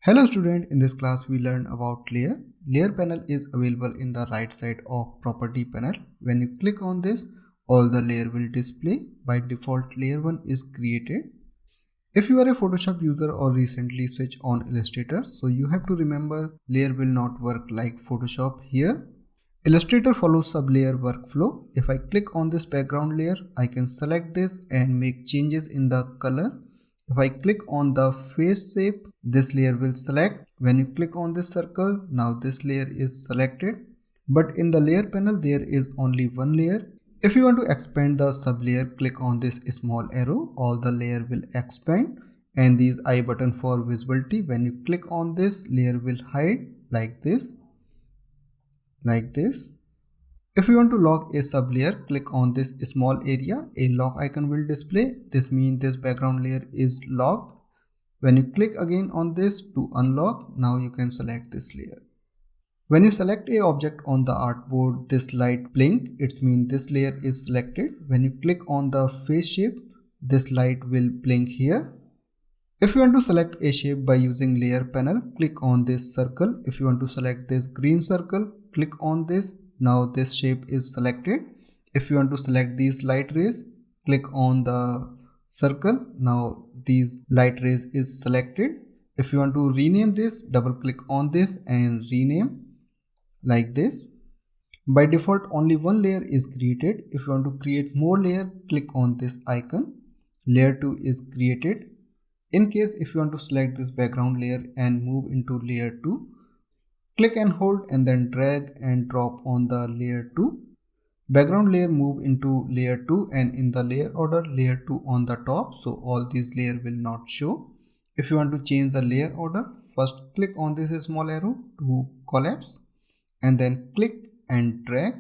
Hello student, in this class we learn about layer. Layer panel is available in the right side of property panel. When you click on this, all the layer will display. By default, layer 1 is created. If you are a Photoshop user or recently switched on Illustrator, so you have to remember layer will not work like Photoshop here. Illustrator follows sub-layer workflow. If I click on this background layer, I can select this and make changes in the color. If I click on the face shape, this layer will select. When you click on this circle, now this layer is selected. But in the layer panel, there is only one layer. If you want to expand the sub-layer, click on this small arrow. All the layer will expand and these I button for visibility. When you click on this, layer will hide like this. If you want to lock a sub-layer, click on this small area. A lock icon will display. This means this background layer is locked. When you click again on this to unlock, now you can select this layer. When you select a object on the artboard, this light blink. It means this layer is selected. When you click on the face shape, this light will blink here. If you want to select a shape by using layer panel, click on this circle. If you want to select this green circle, click on this. Now this shape is selected. If you want to select these light rays, click on the circle. Now these light rays is selected. If you want to rename this, double click on this and rename like this. By default, only one layer is created. If you want to create more layer, click on this icon. Layer 2 is created. In case if you want to select this background layer and move into layer 2, click and hold and then drag and drop on the layer 2. Background layer move into layer 2 and in the layer order, layer 2 on the top, so all these layer will not show. If you want to change the layer order, first click on this small arrow to collapse and then click and drag.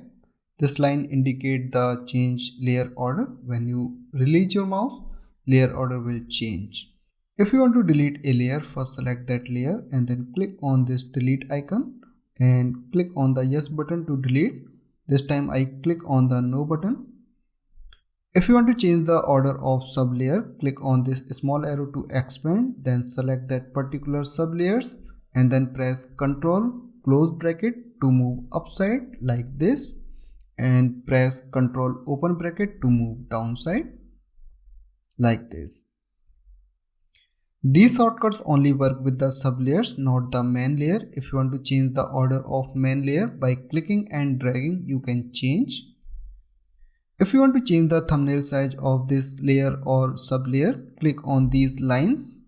This line indicate the change layer order. When you release your mouse, layer order will change. If you want to delete a layer, first select that layer and then click on this delete icon and click on the yes button to delete. This time I click on the no button. If you want to change the order of sub layer, click on this small arrow to expand, then select that particular sub layers and then press Ctrl close bracket to move upside like this and press Ctrl open bracket to move downside like this. These shortcuts only work with the sub layers, not the main layer. If you want to change the order of main layer, by clicking and dragging you can change. If you want to change the thumbnail size of this layer or sub layer, click on these lines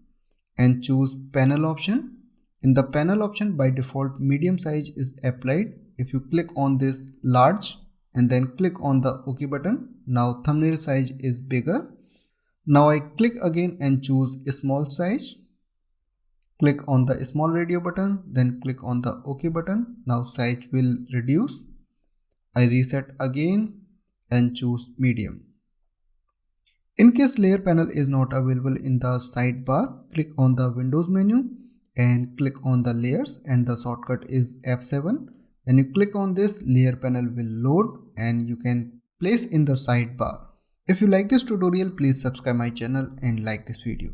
and choose panel option. In the panel option, by default medium size is applied. If you click on this large and then click on the OK button, now thumbnail size is bigger. Now I click again and choose small size. Click on the small radio button, then click on the OK button. Now size will reduce. I reset again and choose medium. In case layer panel is not available in the sidebar, click on the Windows menu and click on the layers and the shortcut is F7. When you click on this, layer panel will load and you can place in the sidebar. If you like this tutorial, please subscribe my channel and like this video.